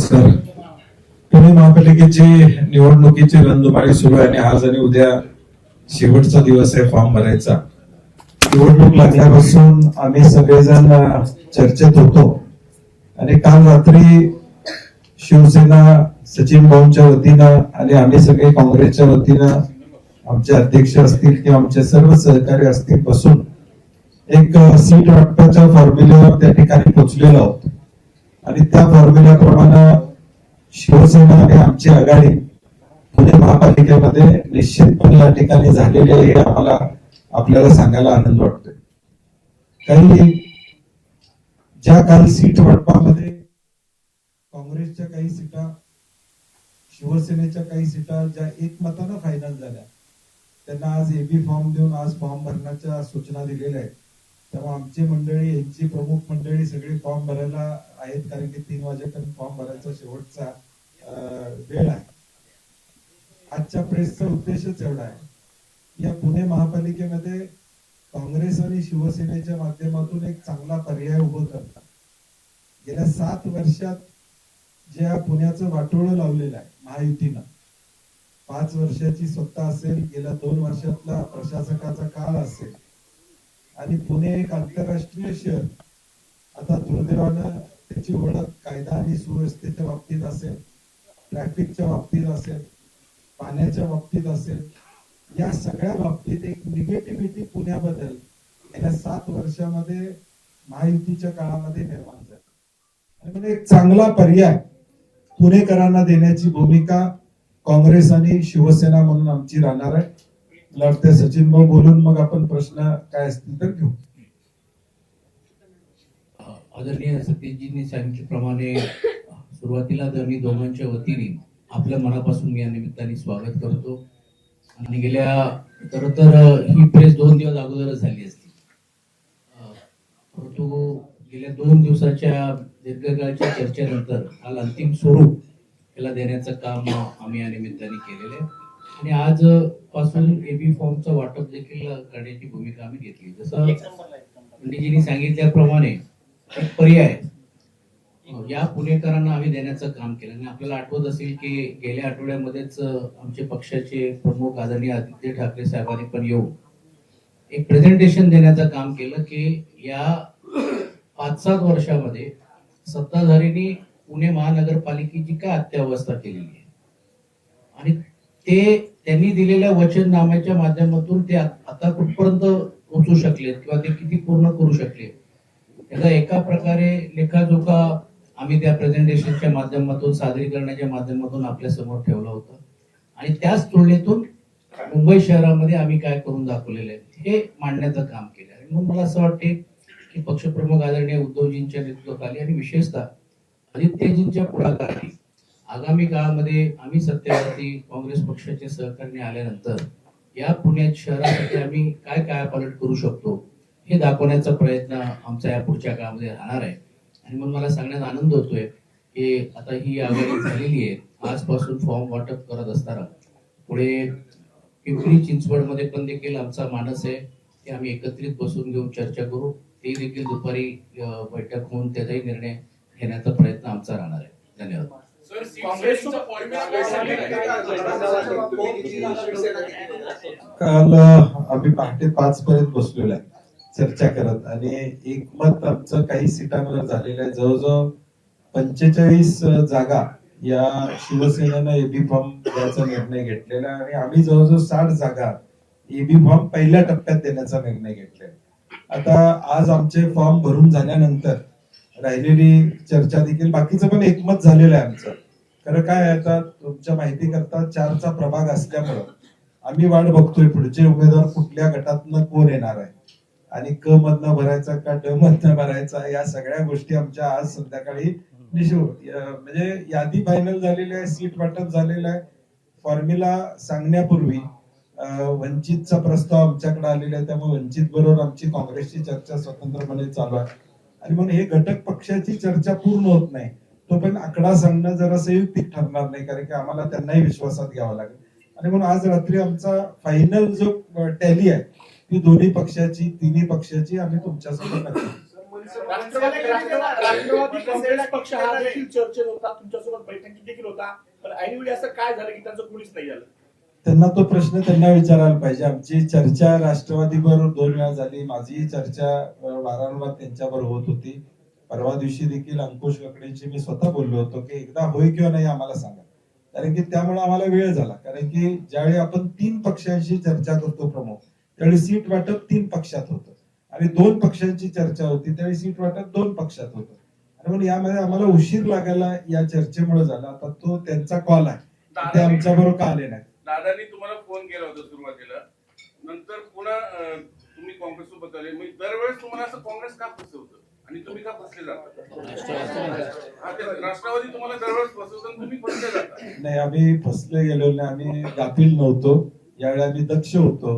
नमस्कार. पुणे महापालिकेची निवडणुकीची रणधुमाळी सुरू आहे आणि आज आणि उद्या शेवटचा दिवस आहे फॉर्म भरायचा. निवडणूक लागल्यापासून आम्ही सगळेजण चर्चेत होतो आणि काल रात्री शिवसेना सचिन भाऊंच्या वतीनं आणि आम्ही सगळे काँग्रेसच्या वतीनं आमचे अध्यक्ष असतील किंवा आमचे सर्व सहकारी असतील बसून एक सीट वाटपाच्या फॉर्म्युल्यावर त्या ठिकाणी पोहोचलेलो आहोत आणि त्या फॉर्म्युल्याप्रमाणे शिवसेना आणि आमची आघाडी पुणे महापालिकेमध्ये निश्चितपणे या ठिकाणी झालेली आहे. आम्हाला आपल्याला सांगायला आनंद वाटतोय. काही ज्या काही सीट वाटपामध्ये काँग्रेसच्या काही सीटा, शिवसेनेच्या काही सीटा ज्या एकमतानं फायनल झाल्या त्यांना आज एबी फॉर्म देऊन आज फॉर्म भरण्याच्या सूचना दिलेल्या आहेत. तेव्हा आमची मंडळी, यांची प्रमुख मंडळी सगळे फॉर्म भरायला आहेत, कारण की 3 वाजेपर्यंत फॉर्म भरायचा शेवटचा वेळ आहे. आजच्या प्रेसचा उद्देशच एवढा आहे, या पुणे महापालिकेमध्ये काँग्रेस आणि शिवसेनेच्या माध्यमातून एक चांगला पर्याय उभं करतात. गेल्या 7 वर्षात ज्या पुण्याचं वाटोळं लावलेलं आहे महायुतीनं, 5 वर्षाची सत्ता असेल, गेल्या 2 वर्षातला प्रशासकाचा काळ असेल आणि पुणे एक आंतरराष्ट्रीय शहर, आता दुर्दैवानं त्याची ओळख कायदा आणि सुव्यवस्थेच्या बाबतीत असेल, ट्रॅफिकच्या बाबतीत असेल, पाण्याच्या बाबतीत असेल, या सगळ्या बाबतीत एक निगेटिव्हिटी पुण्याबद्दल गेल्या 7 वर्षामध्ये महायुतीच्या काळामध्ये निर्माण झाली. आणि म्हणजे एक चांगला पर्याय पुणेकरांना देण्याची भूमिका काँग्रेस आणि शिवसेना म्हणून आमची राहणार आहे. मला वाटतं सचिन भाऊ बोलून मग आपण प्रश्न काय असतील तर घेऊ. आदरणीय सतीशजींनी सांगितल्याप्रमाणे सुरुवातीला मी दोघांच्या वतीने आपल्या मनापासून या निमित्ताने स्वागत करतो. आणि गेल्या तर ही प्रेस 2 दिवस अगोदरच झाली असती, परंतु गेल्या 2 दिवसाच्या दीर्घकाळच्या चर्चेनंतर काल अंतिम स्वरूप याला देण्याचं काम आम्ही या निमित्ताने केलेलं आहे. आणि आज पासून एबी फॉर्मचं वाटप देखील करण्याची भूमिका आम्ही घेतली. जसं पंडितजींनी सांगितल्याप्रमाणे एक पर्याय या पुणेकरांना आम्ही देण्याचं काम केलं. आणि आपल्याला आठवत असेल की गेल्या आठवड्यामध्येच आमचे पक्षाचे प्रमुख आदरणीय आदित्य ठाकरे साहेबांनी पण येऊन एक प्रेझेंटेशन देण्याचं काम केलं की या 5-7 वर्षामध्ये सत्ताधाऱ्यांनी पुणे महानगरपालिकेची काय अत्यावस्था केलेली आहे आणि ते त्यांनी दिलेल्या वचननाम्याच्या माध्यमातून ते आता कुठपर्यंत पोहोचू शकलेत किंवा ते किती पूर्ण करू शकले, याचा एका प्रकारे लेखाजोखा आम्ही त्या प्रेझेंटेशनच्या माध्यमातून, सादरीकरणाच्या माध्यमातून आपल्या समोर ठेवला होता. आणि त्याच तुलनेतून मुंबई शहरामध्ये आम्ही काय करून दाखवलेलं आहे हे मांडण्याचं काम केलं. आणि म्हणून मला असं वाटते की पक्षप्रमुख आदरणीय उद्धवजींच्या नेतृत्वाखाली आणि विशेषतः आदित्यजींच्या पुढाकाराने आगामी काळामध्ये आम्ही सत्तेवरती काँग्रेस पक्षाचे सहकार्य आल्यानंतर या पुण्यात शहरासाठी आम्ही काय कायापालट करू शकतो हे दाखवण्याचा प्रयत्न आमचा या पुढच्या काळामध्ये राहणार आहे. आणि म्हणून मला सांगण्यात आनंद होतोय की आता ही आघाडी झालेली आहे. आजपासून फॉर्म वाटप करत असताना पुढे पिंपरी चिंचवडमध्ये पण देखील आमचा मानस आहे की आम्ही एकत्रित बसून घेऊन चर्चा करू. ते देखील दुपारी बैठक होऊन त्याचाही निर्णय घेण्याचा प्रयत्न आमचा राहणार आहे. धन्यवाद. काल आम्ही पहाटे 5 पर्यंत बसलेलो आहे चर्चा करत आणि एकमत आमचं काही सीटांवर झालेलं आहे. जवळजवळ 45 जागा या शिवसेनेनं एबी फॉर्म द्यायचा निर्णय घेतलेला आहे आणि आम्ही जवळजवळ 60 जागा एबी फॉर्म पहिल्या टप्प्यात देण्याचा निर्णय घेतलेला. आता आज आमचे फॉर्म भरून झाल्यानंतर राहिलेली चर्चा देखील बाकीचं पण एकमत झालेलं आहे आमचं. खरं काय आहे, आता तुमच्या माहिती करता 4चा प्रभाग असल्यामुळं आम्ही वाट बघतोय पुढचे उमेदवार कुठल्या गटातनं कोण येणार आहे आणि क मधनं भरायचा का ड मधनं भरायचा, या सगळ्या गोष्टी आमच्या आज संध्याकाळी म्हणजे यादी फायनल झालेली आहे, सीट वाटप झालेलं आहे. फॉर्म्युला सांगण्यापूर्वी वंचितचा प्रस्ताव आमच्याकडे आलेला आहे, त्यामुळे वंचित बरोबर आमची काँग्रेसची चर्चा स्वतंत्रपणे चालू आहे. आणि म्हणून हे घटक पक्षाची चर्चा पूर्ण होत नाही तोपर्यंत आकडा सांगणं जरा संयुक्तिक ठरणार नाही, कारण की आम्हाला त्यांनाही विश्वासात घ्यावा लागेल. आणि म्हणून आज रात्री आमचा फायनल जो टॅली आहे ती दोन्ही पक्षाची, तिन्ही पक्षाची आम्ही तुमच्यासमोर नक्की राष्ट्रवादी काँग्रेस पक्ष हा देखील चर्चेत होता, तुमच्यासोबत बैठकीत देखील होता, पण ऐनवेळी असं काय झालं की त्यांचं कोणीच नाही आलं? त्यांना तो प्रश्न त्यांना विचारायला पाहिजे. आमची चर्चा राष्ट्रवादीबरोबर 2 वेळा झाली. माझी चर्चा वारंवार त्यांच्याबरोबर होत होती. परवा दिवशी देखील अंकुश ककडेंशी मी स्वतः बोललो होतो की एकदा होय किंवा नाही आम्हाला सांगा, कारण की त्यामुळे आम्हाला वेळ झाला. कारण की ज्यावेळी आपण 3 पक्षांशी चर्चा करतो प्रमुख, त्यावेळी सीट वाटप 3 पक्षात होतं आणि 2 पक्षांची चर्चा होती, त्यावेळी सीट वाटप 2 पक्षात होतं. आणि म्हणून यामध्ये आम्हाला उशीर लागायला या चर्चेमुळे झाला. आता तो त्यांचा कॉल आहे, ते आमच्या बरोबर का आले नाही. दादांनी तुम्हाला फोन केला होता सुरुवातीला, नंतर पुन्हा तुम्ही काँग्रेस सोबत आले. म्हणजे दरवेळेस तुम्हाला असं काँग्रेस का फसवतं आणि तुम्ही का फसले जाता? राष्ट्रवादी तुम्हाला दरवेळेस फसवतं आणि तुम्ही फसले जाता. नाही, आम्ही फसले गेलो नाही, आम्ही गाफील नव्हतो. यावेळी आम्ही दक्ष होतो,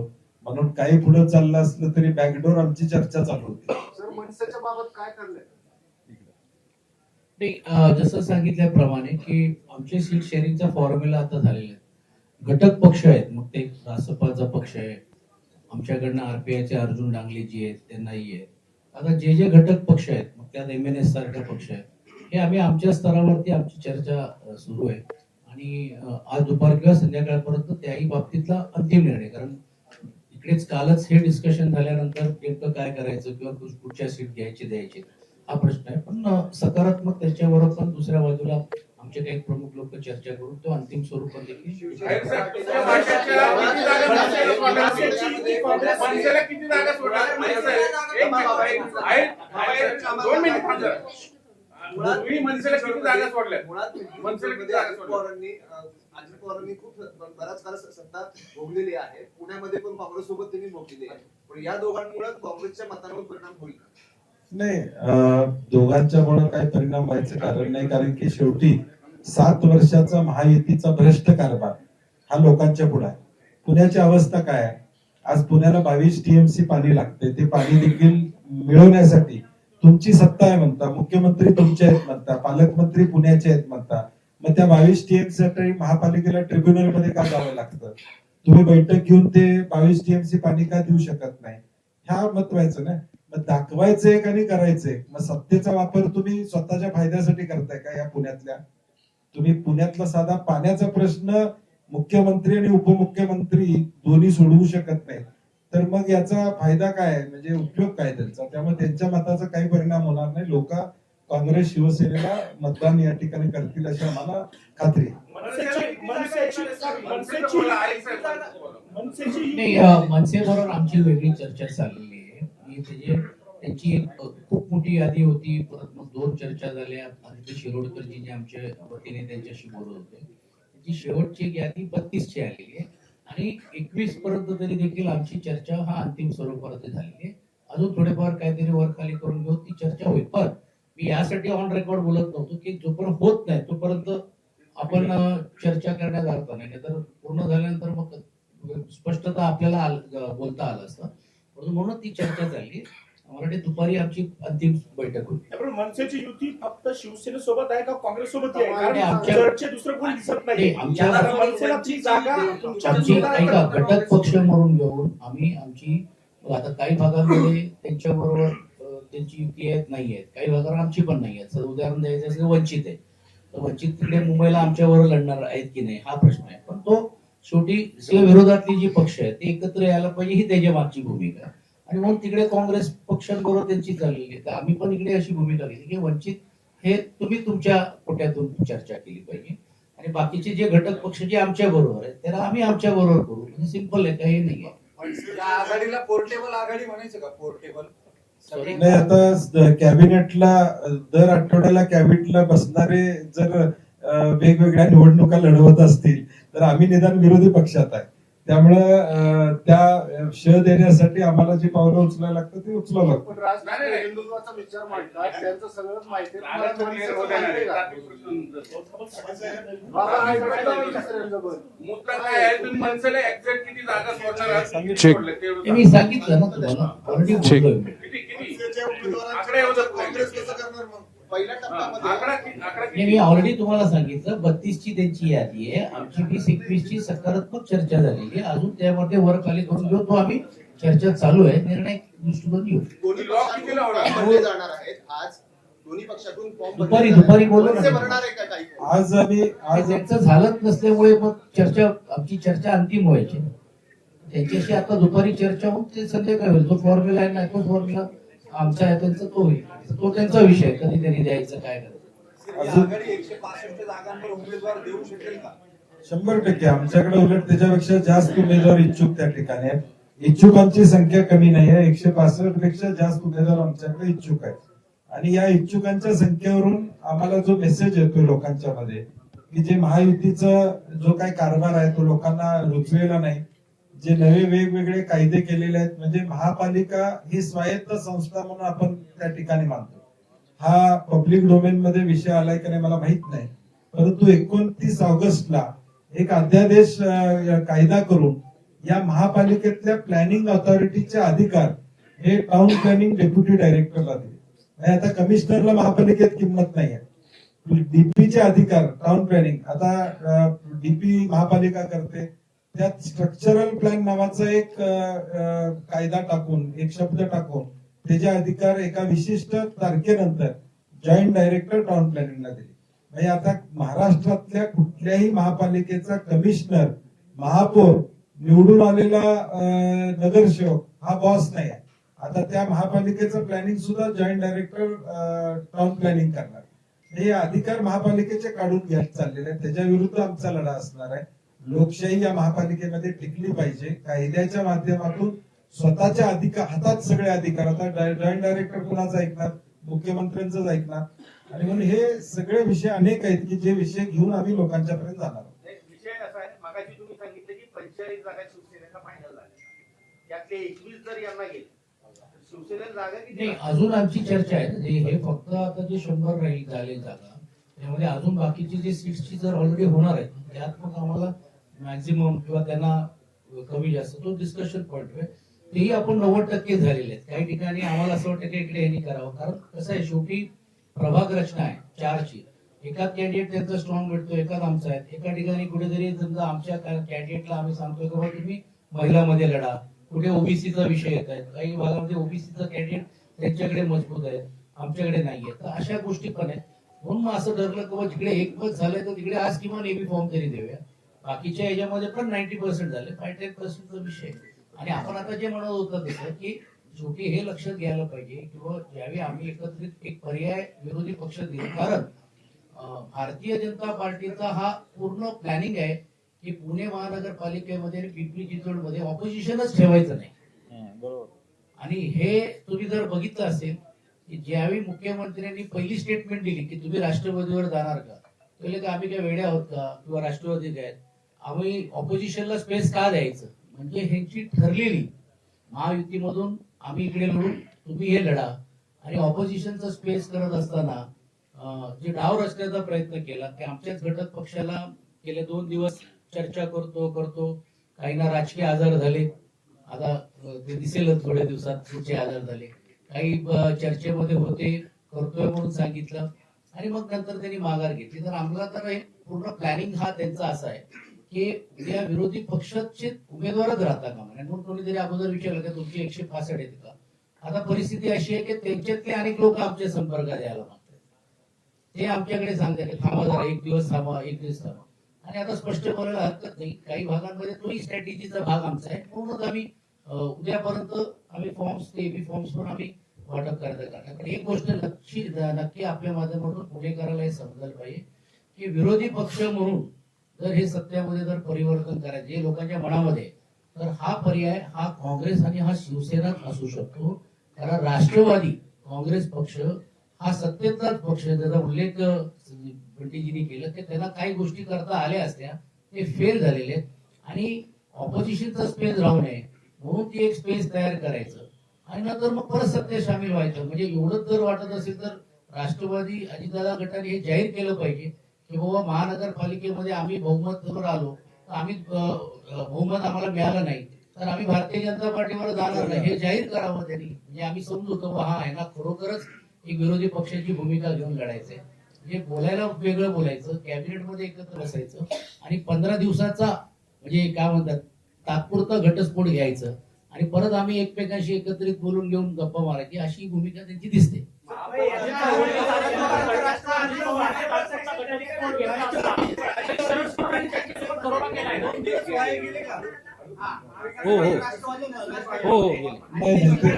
म्हणून काही पुढे चाललं असलं तरी बॅकडोर आमची चर्चा चालू होती. सर, मनसेच्या बाबत काय ठरलंय? जसं सांगितल्याप्रमाणे की आमचे सीट शेअरिंगचा फॉर्म्युला आता झालेला आहे. घटक पक्ष आहेत, मग ते रासपाचा पक्ष आहे, आमच्याकडनं आरपीआयचे अर्जुन डांगलेजी आहेत, त्यांनाही आहे. आता जे जे घटक पक्ष आहेत, मग त्यात MNS सारखे पक्ष आहेत, हे आम्ही आमच्या स्तरावरती आमची चर्चा सुरू आहे आणि आज दुपार किंवा संध्याकाळपर्यंत त्याही बाबतीतला अंतिम निर्णय. कारण इकडेच कालच हे डिस्कशन झाल्यानंतर नेमकं काय करायचं किंवा कुठच्या सीट घ्यायची द्यायची हा प्रश्न आहे. पण सकारात्मक त्याच्यावर पण दुसऱ्या बाजूला आमचे काही प्रमुख लोक चर्चा करून तो अंतिम स्वरूपात देखील मनसेला किती जागा सोडणार? तुम्ही मनसेला किती जागा सोडल्या? मनसेला किती जागा सोडल्या? अजित पवारांनी खूप बराच काळ सत्ता भोगलेली आहे. पुण्यामध्ये पण काँग्रेस सोबत त्यांनी भोगलेली आहे. पण या दोघांमुळे काँग्रेसच्या मतांवर परिणाम होईल का? नाही, दोघांच्यामुळे काही परिणाम व्हायचं कारण नाही. कारण की शेवटी 7 वर्षाचा महायुतीचा भ्रष्ट कारभार हा लोकांच्या पुढे आहे. पुण्याची अवस्था काय आहे? आज पुण्याला 22 TMC पाणी लागते. ते पाणी देखील मिळवण्यासाठी तुमची सत्ता आहे म्हणता, मुख्यमंत्री तुमचे आहेत म्हणता, पालकमंत्री पुण्याचे आहेत म्हणता. मग त्या 22 TMC साठी महापालिकेला ट्रिब्युनल मध्ये का जावं लागतं? तुम्ही बैठक घेऊन ते 22 TMC पाणी का देऊ शकत नाही? ह्या महत्वाचं ना. मग दाखवायचंय का नाही करायचंय? मग सत्तेचा वापर तुम्ही स्वतःच्या फायद्यासाठी करताय का? या पुण्यातल्या तुम्ही पुण्यातला साधा पाण्याचा प्रश्न मुख्यमंत्री आणि उपमुख्यमंत्री दोन्ही सोडवू शकत नाही, तर मग याचा फायदा काय? म्हणजे उपयोग काय त्यांचा? त्यामुळे त्यांच्या मताचा काही परिणाम होणार नाही. लोक काँग्रेस शिवसेनेला मतदान या ठिकाणी करतील अशी आम्हाला खात्री आहे. मनसेबरोबर आमची वेगळी चर्चा चाललेली आहे. त्यांची एक खूप मोठी यादी होती, परत मग 2 चर्चा झाल्या. आदित्य शिरोडकरजी आमच्या वतीने त्यांच्याशी बोलत होते. त्याची शेवटची एक यादी 32 ची आलेली आहे आणि 21 पर्यंत तरी देखील आमची चर्चा हा अंतिम स्वरूपात झालेली आहे. अजून थोडेफार काहीतरी वर खाली करून घेऊन ती चर्चा होईल. पण मी यासाठी ऑन रेकॉर्ड बोलत नव्हतो की जोपर्यंत होत नाही तोपर्यंत आपण चर्चा करण्यात अर्थ नाही. तर पूर्ण झाल्यानंतर मग स्पष्टता आपल्याला बोलता आलं असतं. म्हणून ती चर्चा झाली. मला वाटते दुपारी आमची अंतिम बैठक होती. पण मनसेची युती फक्त शिवसेनेसोबत आहे का काँग्रेस सोबत आहे? कारण चर्चेत दुसरं कोणी दिसत नाही. मनसेला ती जागा ऐका, घटक पक्ष म्हणून घेऊन आम्ही आमची आता काही भागांमध्ये त्यांच्या बरोबर त्यांची युती आहेत, नाही आहेत. काही भागावर आमची पण नाही आहेत. उदाहरण द्यायचं असेल वंचित आहे, तर वंचित तिकडे मुंबईला आमच्यावर लढणार आहेत की नाही हा प्रश्न आहे. पण तो शेवटी विरोधातली जी पक्ष आहेत ते एकत्र यायला पाहिजे ही त्याच्या मागची भूमिका आहे. आणि म्हणून तिकडे काँग्रेस पक्षांबरोबर त्यांची चाललेली आहे. तर आम्ही पण इकडे अशी भूमिका घेतली की वंचित हे तुम्ही तुमच्या कोट्यातून चर्चा केली पाहिजे आणि बाकीचे जे घटक पक्ष जे आमच्या बरोबर आहेत त्याला आम्ही आमच्या बरोबर करू. म्हणजे सिंपल आहे, काही नाही आहे. आघाडीला पोर्टेबल आघाडी म्हणायचं का? पोर्टेबल नाही, आता कॅबिनेटला दर आठवड्याला कॅबिनेटला बसणारे जर वेगवेगळ्या निवडणुका लढवत असतील तर आम्ही निदान विरोधी पक्षात आहे. त्यामुळं त्या श देण्यासाठी आम्हाला जी पावलं उचलायला लागतं ते उचलावं लागतं. हिंदुत्वाचा विचार मांडतात, त्यांचं सगळं माहिती मुद्दा काय आहे? तुम्ही मनसेला एक्झॅक्ट किती जागा सोडणार आहात? मी सांगितलं ना तुम्हाला ऑलरेडी बोललोय. आकडे येऊ देत नाही. काँग्रेस कसं करणार मग? पहिल्या टप्प्यामध्ये आकडा मी ऑलरेडी तुम्हाला सांगितलं 32 ची त्यांची यादी आहे. आमची 20-21 ची सकारात्मक चर्चा झालेली आहे. अजून त्यामध्ये वर खाली करून घेऊ, तो आम्ही चर्चा चालू आहे. निर्णय दृष्टिकोन येऊ. दोन्ही लॉक पक्षातून किती लावणार? फॉर्म भरले जाणार आहेत आज. दोन्ही पक्षातून फॉर्म दुपारी बोललो ना. भरणार आहे का काही form? आज त्यांचं झालंच नसल्यामुळे मग आमची चर्चा अंतिम व्हायची. त्यांच्याशी आता दुपारी चर्चा होऊन ते संध्याकाळी होईल. जो फॉर्म्युला आहे ना, तो फॉर्म्युला आमचा आहे त्यांचा तो होईल. तो त्यांचा विषय, कधी त्यांनी द्यायचं काय करायचं. ही आघाडी 165 जागांवर उमेदवार देऊ शकेल का? 100% आमच्याकडे उलट त्याच्यापेक्षा जास्त उमेदवार इच्छुक त्या ठिकाणी आहेत. इच्छुकांची संख्या कमी नाही आहे. 165 पेक्षा जास्त उमेदवार आमच्याकडे इच्छुक आहेत. आणि या इच्छुकांच्या संख्येवरून आम्हाला जो मेसेज येतो लोकांच्या मध्ये की जे महायुतीचा जो काही कारभार आहे तो लोकांना रुचलेला नाही, जे नवे वेगवेगळे कायदे केलेले आहेत, म्हणजे महापालिका ही स्वायत्त संस्था म्हणून आपण त्या ठिकाणी मानतो. हा पब्लिक डोमेन मध्ये विषय आलाय की नाही मला माहित नाही, परंतु 29 ऑगस्टला एक अध्यादेश कायदा करून या महापालिकेतल्या प्लॅनिंग ऑथॉरिटीचे अधिकार हे टाउन प्लॅनिंग डेप्युटी डायरेक्टरला दिले. म्हणजे आता कमिशनरला महापालिकेत किंमत नाही आहे. डीपीचे अधिकार टाउन प्लॅनिंग आता डीपी महापालिका करते. त्यात स्ट्रक्चरल प्लॅन नावाचा एक कायदा टाकून, एक शब्द टाकून त्याचे अधिकार एका विशिष्ट तारखेनंतर जॉईंट डायरेक्टर टाउन प्लॅनिंगला दिले. म्हणजे आता महाराष्ट्रातल्या कुठल्याही महापालिकेचा कमिशनर, महापौर, निवडून आलेला नगरसेवक हा बॉस नाही आहे. आता त्या महापालिकेचं प्लॅनिंग सुद्धा जॉईंट डायरेक्टर टाउन प्लॅनिंग करणार. हे अधिकार महापालिकेचे काढून घ्यायला चाललेले आहेत. त्याच्या विरुद्ध आमचा लढा असणार आहे. लोकशाही या महापालिकेमध्ये टिकली पाहिजे. कायद्याच्या माध्यमातून स्वतःच्या हातात सगळे अधिकार. आता जॉईंट डायरेक्टर कुणाचं ऐकणार? मुख्यमंत्र्यांचंच ऐकणार. आणि म्हणून हे सगळे विषय अनेक आहेत की जे विषय घेऊन आम्ही लोकांच्या पर्यंत जाणार आहोत. विषय असा आहे, मागाशी तुम्ही सांगितलं की 45 जागा शिवसेनेला फायनल झाल्या, त्यातले 21 जर यांना गेले, शिवसेनेला जागा किती? नाही, अजून आमची चर्चा आहे. हे फक्त आता जे 100 राहील झाले जागा, त्यामध्ये अजून बाकीचे जे सीट्सची जर ऑलरेडी होणार आहेत त्यात मग आम्हाला मॅक्झिमम किंवा त्यांना कमी जास्त तो डिस्कशन पॉइंट आहे. तेही आपण 90% झालेले आहेत. काही ठिकाणी आम्हाला असं वाटतं की इकडे यांनी करावं, कारण कसं आहे शेवटी प्रभाग रचना आहे 4ची. एका कॅन्डिडेट त्यांचा स्ट्रॉंग भेटतो, एकाच आमचा आहे. एका ठिकाणी कुठेतरी समजा आमच्या कॅन्डिडेटला आम्ही सांगतोय की बाबा तुम्ही महिलामध्ये लढा, कुठे ओबीसीचा विषय येत आहे, काही भागामध्ये ओबीसीचा कॅन्डिडेट त्यांच्याकडे मजबूत आहे, आमच्याकडे नाहीये. तर अशा गोष्टी पण आहेत. म्हणून मग असं ठरलं की जिकडे एकमत झालंय तर तिकडे आज किमान एबी फॉर्म तरी देऊया. बाकीच्या याच्यामध्ये पण 90% झाले, 5-10% विषय. आणि आपण आता जे म्हणत होतं तसं की शेवटी हे लक्षात घ्यायला पाहिजे किंवा ज्यावेळी आम्ही एकत्रित एक पर्याय विरोधी पक्ष दिले, कारण भारतीय जनता पार्टीचा हा पूर्ण प्लॅनिंग आहे की पुणे महानगरपालिकेमध्ये आणि पिंपरी चिंचवडमध्ये ऑपोजिशनच ठेवायचं नाही. आणि हे तुम्ही जर बघितलं असेल की ज्यावेळी मुख्यमंत्र्यांनी पहिली स्टेटमेंट दिली की तुम्ही राष्ट्रवादीवर जाणार का, पहिले का आम्ही काय वेड्या आहोत का किंवा राष्ट्रवादी काय, आम्ही ऑपोजिशनला स्पेस का द्यायचं. म्हणजे ह्यांची ठरलेली महायुतीमधून आम्ही इकडे लढू, तुम्ही हे लढा. आणि ऑपोजिशनचा स्पेस करत असताना जे डाव रचण्याचा प्रयत्न केला की आमच्याच घटक पक्षाला गेले 2 दिवस चर्चा करतो काहींना राजकीय आजार झाले, आता ते दिसेलच थोड्या दिवसात पुढचे आजार झाले, काही चर्चेमध्ये होते, करतोय म्हणून सांगितलं आणि मग नंतर त्यांनी माघार घेतली. तर आम्हाला तर हे पूर्ण प्लॅनिंग हा त्यांचा असा आहे की या विरोधी पक्षाचे उमेदवारच राहता कामा नये. म्हणून कोणीतरी अगोदर विचारलं की तुमची 165 आहेत का. आता परिस्थिती अशी आहे की त्यांच्यातले अनेक लोक आमच्या संपर्कात यायला मागतात. ते आमच्याकडे सांगतात की थांबा जरा, एक दिवस थांबा. आणि आता स्पष्ट बोलायला हरकत नाही, काही भागांमध्ये तोही स्ट्रॅटेजीचा भाग आमचा आहे. म्हणूनच आम्ही उद्यापर्यंत आम्ही फॉर्म्स एबी फॉर्म्स पण आम्ही वाटप करणार. पण एक गोष्ट नक्की आपल्या माध्यमातून पुढे करायला हे समजायला पाहिजे की विरोधी पक्ष म्हणून जर हे सत्यामध्ये जर परिवर्तन करायचं जे लोकांच्या मनामध्ये, तर हा पर्याय हा काँग्रेस आणि हा शिवसेना असू शकतो. कारण राष्ट्रवादी काँग्रेस पक्ष हा सत्तेचाच पक्ष, ज्याचा उल्लेख बंटीजींनी केला की त्यांना काही गोष्टी करता आल्या असत्या, ते फेल झालेले आहेत. आणि ऑपोजिशनचा स्पेस राहू नये म्हणून ती एक स्पेस तयार करायचं आणि नंतर मग परत सत्तेत सामील व्हायचं. म्हणजे एवढंच जर वाटत असेल तर राष्ट्रवादी अजितदादा गटाने हे जाहीर केलं पाहिजे की बाबा महानगरपालिकेमध्ये आम्ही बहुमतावर आलो, तर आम्ही बहुमत आम्हाला मिळालं नाही तर आम्ही भारतीय जनता पार्टीवर जाणार नाही, हे जाहीर करावं त्यांनी. म्हणजे आम्ही समजतो हा आहे ना, खरोखरच एक विरोधी पक्षाची भूमिका घेऊन लढायचंय. म्हणजे बोलायला वेगळं बोलायचं, कॅबिनेटमध्ये एकत्र बसायचं आणि 15 दिवसाचा म्हणजे काय म्हणतात तात्पुरता घटस्फोट घ्यायचं आणि परत आम्ही एकमेकांशी एकत्रित बोलून घेऊन गप्पा मारायची अशी भूमिका त्यांची दिसते. हो हो हो हो नाही नाही, ते-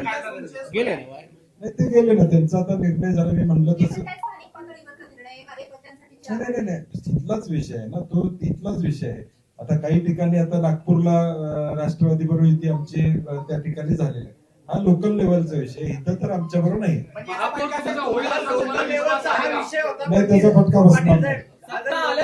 गेले ना बाहेर. नाही, ते गेले ना, त्यांचा आता निर्णय झाला. मी म्हणलं तसं स्थानिक पातळीवरचा निर्णय अनेक पक्षांसाठी नाही नाही नाही, तिथलाच विषय आहे ना तो, तिथलाच विषय आहे. आता काही ठिकाणी आता नागपूरला राष्ट्रवादी बरोबर युती आमची त्या ठिकाणी झालेली आहे. हा लोकल लेवलचा विषय, इथं तर आमच्या बरोबर नाही. नाही, त्याचा फटका बसणार नाही.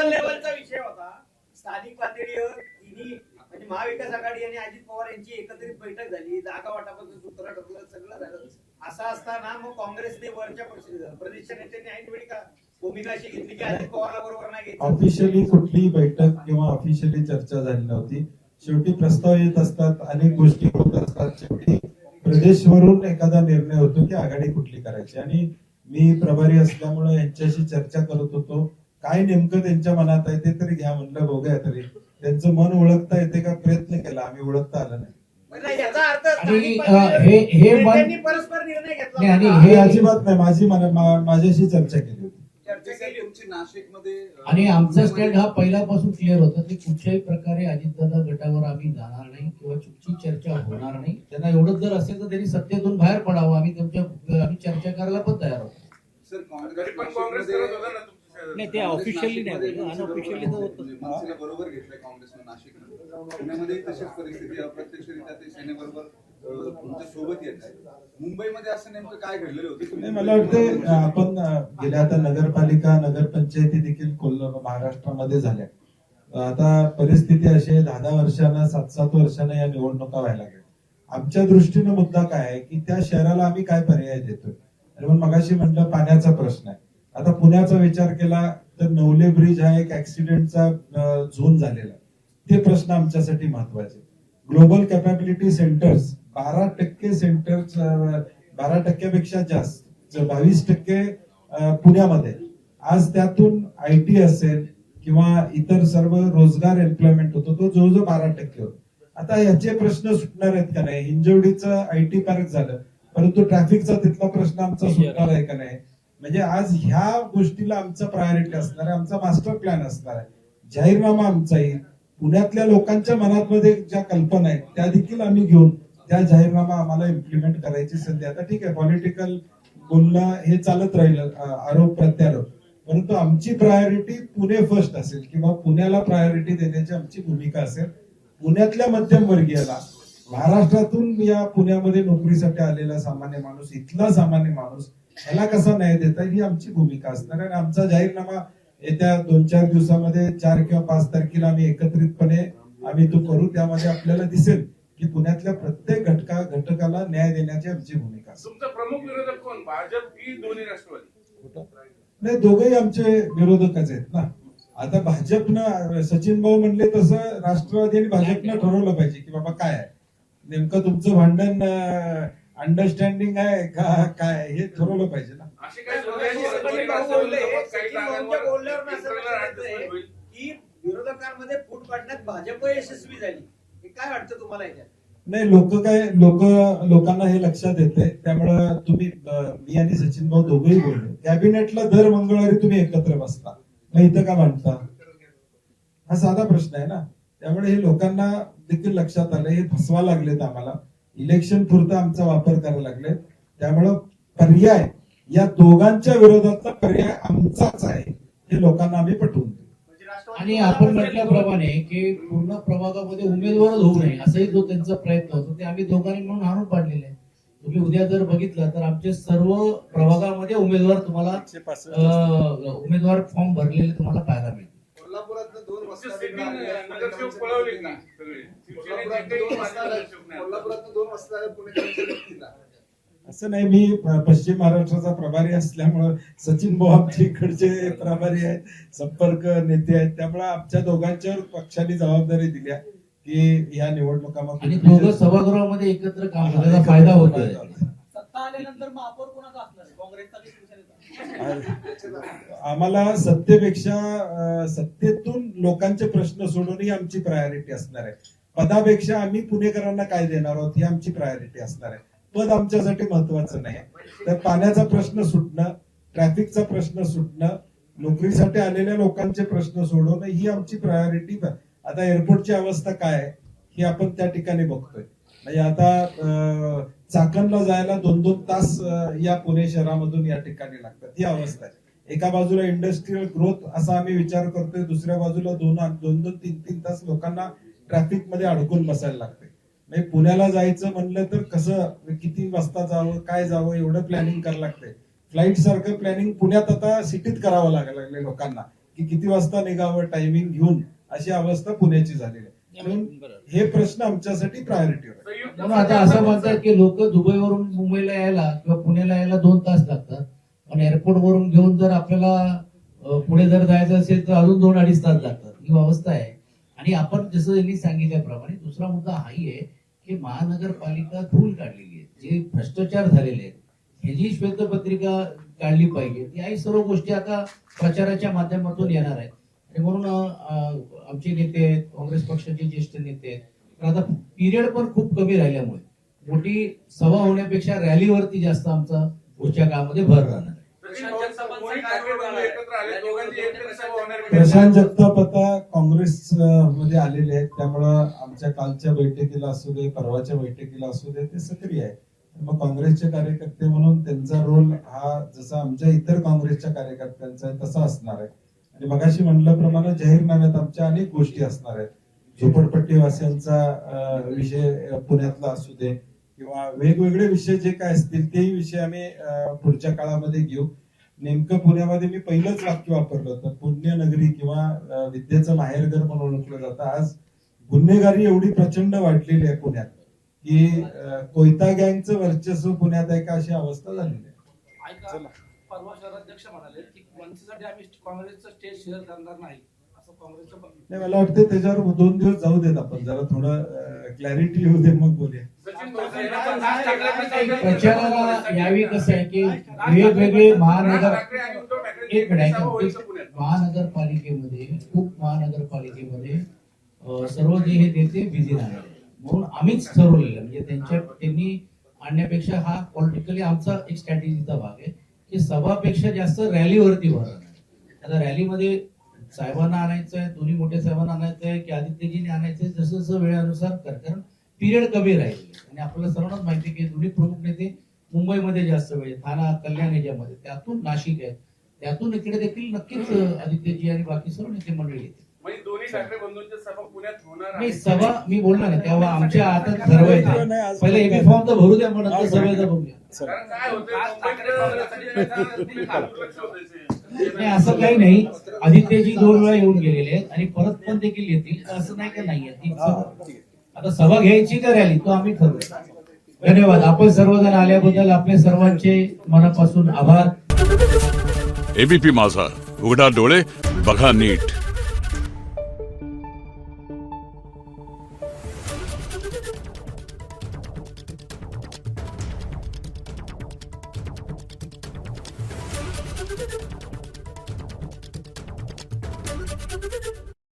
लेवलचा विषय होता. स्थानिक पातळीवर तिन्ही म्हणजे महाविकास आघाडी आणि अजित पवार यांची एकत्रित बैठक झाली, जागा वाटापासून सूत्र ठरलं, सगळं झालं. असं असताना मग काँग्रेसने वरच्या प्रदेशच्या नेत्यांनी ऐन वेळी का भूमिका अशी घेतली की अजित पवारला बरोबर नाही घेतली. ऑफिशियली कुठलीही बैठक किंवा ऑफिशियली चर्चा झाली नव्हती. शेवटी प्रस्ताव येत असतात, अनेक गोष्टी होत असतात. शेवटी प्रदेशवरून एखादा निर्णय होतो की आघाडी कुठली करायची, आणि मी प्रभारी असल्यामुळे यांच्याशी चर्चा करत होतो. काय नेमकं त्यांच्या मनात आहे ते तरी घ्या म्हणलं, बघूया तरी त्यांचं मन ओळखता येते का, प्रयत्न केला, आम्ही ओळखता आलं नाही. म्हणजे याचा अर्थ आणि स्थानिक हे पातळीवर मन- त्यांनी परस्पर निर्णय नाही, घेतला आणि होता. हे अजिबात नाही, माझ्याशी चर्चा केली होती. चर्चा केली होती. तुमची नाशिकमध्ये आणि आमचा स्टँड हा पहिल्यापासून क्लिअर होता की कुठल्याही प्रकारे अजितदादा गटावर आम्ही जाणार नाही किंवा चुकीची चर्चा होणार नाही. त्यांना एवढंच जर असेल तर त्यांनी सत्तेतून बाहेर पडावं, आम्ही चर्चा करायला पण तयार आहोत. सर तरी पण काँग्रेस करत होता ना तुमच्या नाही, ते ऑफिशियली नाही बोललो, अनऑफिशियली तर होतं. मनसेला बरोबर घेतलंय काँग्रेसनं नाशिकमध्ये. पुण्यामध्ये तशीच परिस्थिती अप्रत्यक्षरित्या ते सेनेबरोबर तुमच्या सोबत येत आहे. मुंबईमध्ये असं नेमकं काय घडलेलं होतं? नाही, मला वाटतं आपण गेल्या आता नगरपालिका नगरपंचायती देखील महाराष्ट्रामध्ये झाल्या. आता परिस्थिती अशी आहे, 10-10 वर्षांना 7-7 वर्षांना या निवडणुका व्हायला लागल्या. आमच्या दृष्टीनं मुद्दा काय आहे की त्या शहराला आम्ही काय पर्याय देतोय. आणि मग मगाशी म्हटलं पाण्याचा प्रश्न आहे. आता पुण्याचा विचार केला तर नवले ब्रिज हा एक ऍक्सिडेंटचा झोन झालेला, ते प्रश्न आमच्यासाठी महत्वाचे. ग्लोबल कॅपॅबिलिटी सेंटर्स 12% सेंटर्स, 12%पेक्षा जास्त, 22% पुण्यामध्ये. आज त्यातून IT असेल किंवा इतर सर्व रोजगार एम्प्लॉयमेंट होतो, तो जवळजवळ 12% होतो. आता याचे प्रश्न सुटणार आहेत का नाही. हिंजवडीचं IT पार्क झालं, परंतु ट्रॅफिकचा तिथला प्रश्न आमचा सुटणार आहे का नाही. म्हणजे आज ह्या गोष्टीला आमचा प्रायोरिटी असणार आहे, आमचा मास्टर प्लॅन असणार आहे, जाहीरनामा आमचा येईल. पुण्यातल्या लोकांच्या मनातमध्ये ज्या कल्पना आहेत त्या देखील आम्ही घेऊन त्या जाहीरनामा आम्हाला इम्प्लिमेंट करायची संधी. आता ठीक आहे, पॉलिटिकल बोलणं हे चालत राहिलं, आरोप प्रत्यारोप, परंतु आमची प्रायोरिटी पुणे फर्स्ट असेल किंवा पुण्याला प्रायोरिटी देण्याची आमची भूमिका असेल. पुण्यातल्या मध्यमवर्गीयाला, महाराष्ट्रातून या पुण्यामध्ये नोकरीसाठी आलेला सामान्य माणूस, इथला सामान्य माणूस, याला कसा न्याय देता येईल ही आमची भूमिका असणार. आणि आमचा जाहीरनामा येत्या 2-4 दिवसामध्ये 4 किंवा 5 तारखेला आम्ही एकत्रितपणे आम्ही तो करू. त्यामध्ये आपल्याला दिसेल की पुण्यातल्या प्रत्येक घटकाला न्याय देण्याची आमची भूमिका असेल. तुमचा प्रमुख विरोधक कोण, भाजप की दोन्ही राष्ट्रवादी? नाही, दोघेही आमचे विरोधकच आहेत ना. आता भाजपनं, सचिन भाऊ म्हणले तसं राष्ट्रवादी आणि भाजपनं ठरवलं पाहिजे की बाबा काय आहे नेमकं तुमचं भांडण, अंडरस्टँडिंग आहे का काय, हे ठरवलं पाहिजे ना. अशी काही की विरोधकांमध्ये फूट पाडण्यात भाजप यशस्वी झाली, हे काय वाटतं तुम्हाला याच्यात? नाही, लोकांना हे लक्षात येते. त्यामुळं तुम्ही, मी आणि सचिन भाऊ दोघेही बोललो, कॅबिनेटला दर मंगळवारी तुम्ही एकत्र बसता, मग इथं का मांडता, हा साधा प्रश्न आहे ना. त्यामुळे हे लोकांना देखील लक्षात आलं, हे फसवा लागलेत आम्हाला, इलेक्शन पुरता आमचा वापर करायला लागले. त्यामुळं पर्याय, या दोघांच्या विरोधातला पर्याय आमचाच आहे, हे लोकांना आम्ही पटवून देऊ. आणि आपण म्हटल्याप्रमाणे की पूर्ण प्रभागामध्ये उमेदवारच होऊ नये असाही जो त्यांचा प्रयत्न होता, ते आम्ही दोघांनी म्हणून आणून पाडलेले आहे. तुम्ही उद्या जर बघितलं तर आमचे सर्व प्रभागामध्ये उमेदवार तुम्हाला उमेदवार फॉर्म भरलेले तुम्हाला पाहायला मिळतील. कोल्हापुरातनं 2 वाजता नगरसेवक पळवले का सगळे? कोल्हापुरातनं 2 वाजता पुणेकरांच्या व्यक्तीला असं नाही, मी पश्चिम महाराष्ट्राचा प्रभारी असल्यामुळं सचिन भाऊ आमच्या इकडचे प्रभारी आहेत, संपर्क नेते आहेत. त्यामुळे आमच्या दोघांच्यावर पक्षाने जबाबदारी दिल्या की या निवडणुका आणि दोघं सभागृहामध्ये एकत्र काम करायला फायदा होतोय. सत्ता आल्यानंतर महापौर कोणाचा असणार आहे, काँग्रेसचा की शिवसेनेचा? आम्हाला सत्तेपेक्षा सत्तेतून लोकांचे प्रश्न सोडवणं ही आमची प्रायोरिटी असणार आहे. पदापेक्षा आम्ही पुणेकरांना काय देणार आहोत ही आमची प्रायोरिटी असणार आहे. पद आमच्यासाठी महत्वाचं नाही. तर पाण्याचा प्रश्न सुटणं, ट्रॅफिकचा प्रश्न सुटणं, नोकरीसाठी आलेल्या लोकांचे प्रश्न सोडवणं ही आमची प्रायोरिटी. आता एअरपोर्टची अवस्था काय आहे ही आपण त्या ठिकाणी बघतोय. म्हणजे आता चाकणला जायला 2-2 तास या पुणे शहरामधून या ठिकाणी लागतात, ही अवस्था आहे. एका बाजूला इंडस्ट्रीयल ग्रोथ असा आम्ही विचार करतोय, दुसऱ्या बाजूला 2-3 तास लोकांना ट्रॅफिक मध्ये अडकून बसायला लागते. म्हणजे पुण्याला जायचं म्हणलं तर कसं, किती वाजता जावं, काय जावं, एवढं प्लॅनिंग करावं लागतंय. फ्लाईट सारखं प्लॅनिंग पुण्यात आता सिटीत करावं लागले लोकांना, की किती वाजता निघावं टायमिंग घेऊन, अशी अवस्था पुण्याची झालेली आहे. म्हणून हे प्रश्न आमच्यासाठी प्रायोरिटीवर आहे. म्हणून आता असं म्हणतात की लोक दुबईवरून मुंबईला यायला किंवा पुण्याला यायला 2 तास लागतात, पण एअरपोर्ट वरून घेऊन जर आपल्याला पुढे जर जायचं असेल तर अजून 2-2.5 तास लागतात, ही अवस्था आहे. आणि आपण जसं त्यांनी सांगितल्याप्रमाणे दुसरा मुद्दा हाही आहे की महानगरपालिका धूळ काढलेली आहे, जे भ्रष्टाचार झालेले आहेत ह्याची श्वेतपत्रिका काढली पाहिजे. याही सर्व गोष्टी आता प्रचाराच्या माध्यमातून येणार आहेत. आणि म्हणून आमचे नेते आहेत, काँग्रेस पक्षाचे ज्येष्ठ नेते आहेत, तर आता पिरियड पण खूप कमी राहिल्यामुळे मोठी सभा होण्यापेक्षा रॅलीवरती जास्त आमचा पुढच्या काळामध्ये भर राहणार आहे. प्रशांत जगताप आता काँग्रेस मध्ये आलेले आहेत, त्यामुळं आमच्या कालच्या बैठकीला असू दे, परवाच्या बैठकीला असू दे, ते सक्रिय आहे. मग काँग्रेसचे कार्यकर्ते म्हणून त्यांचा रोल हा जसा आमच्या इतर काँग्रेसच्या कार्यकर्त्यांचा आहे तसा असणार आहे. आणि मगाशी म्हणल्याप्रमाणे जाहीरनाम्यात आमच्या अनेक गोष्टी असणार आहेत. झोपडपट्टीवासियांचा विषय पुण्यातला असू दे किंवा वेगवेगळे विषय जे काय असतील तेही विषय आम्ही पुढच्या काळामध्ये घेऊ. नेमकं पुण्यामध्ये मी पहिलंच वाक्य वापरलं होतं, पुण्यनगरी किंवा विद्येचं माहेरघर म्हणून ओळखलं जातं. आज गुन्हेगारी एवढी प्रचंड वाढलेली आहे पुण्यात की कोयता गँगचं वर्चस्व पुण्यात आहे का, अशी अवस्था झालेली आहे. ऐका, परवा शहराध्यक्ष म्हणाले की मनसेसाठी आम्ही काँग्रेसचं स्टेज शेअर करणार नाही, असं काँग्रेसचं नाही, मला वाटतं त्याच्यावर 2 दिवस जाऊ देत आपण, जरा थोडं क्लॅरिटी येऊ दे, मग बोलूया. प्रचाराला यावी कसं आहे की वेगवेगळे महानगरपालिकेमध्ये सर्व जे हे नेते बिझी राहणार, म्हणून आम्हीच ठरवलेलं, म्हणजे त्यांनी आणण्यापेक्षा हा पॉलिटिकली आमचा एक स्ट्रॅटेजीचा भाग आहे की सभापेक्षा जास्त रॅलीवरती भर राहणार. आता रॅलीमध्ये साहेबांना आणायचं आहे, दोन्ही मोठ्या साहेबांना आणायचं आहे की आदित्यजींनी आणायचंय, जसं जसं वेळेनुसार कर, कारण पिरियड कमी राहील. आणि आपल्याला सर्वांनाच माहिती आहे की दोन्ही प्रमुख नेते मुंबईमध्ये जास्त वेळ, ठाणा, कल्याण याच्यामध्ये, त्यातून नाशिक आहे, त्यातून इकडे देखील नक्कीच आदित्यजी आणि बाकी सर्व नेते मंडळी येते. दोन्ही ठाकरे बंधूंच्या सभा पुण्यात होणार नाही, सभा मी बोलणार नाही, तेव्हा आमच्या हातात ठरवायचं. पहिले एबी फॉर्म तर भरू द्या, मग नंतर सभेचा बघूया. नाही, असं काही नाही. आदित्यजी 2 वेळा येऊन गेलेले आहेत आणि परत पण देखील येतील, असं नाही का नाही आहे. आता सभा घ्यायची का रॅली तो आम्ही ठरवू. धन्यवाद. आपण सर्वजण आल्याबद्दल आपले सर्वांचे मनापासून आभार. एबीपी माझा, उघडा डोळे बघा नीट.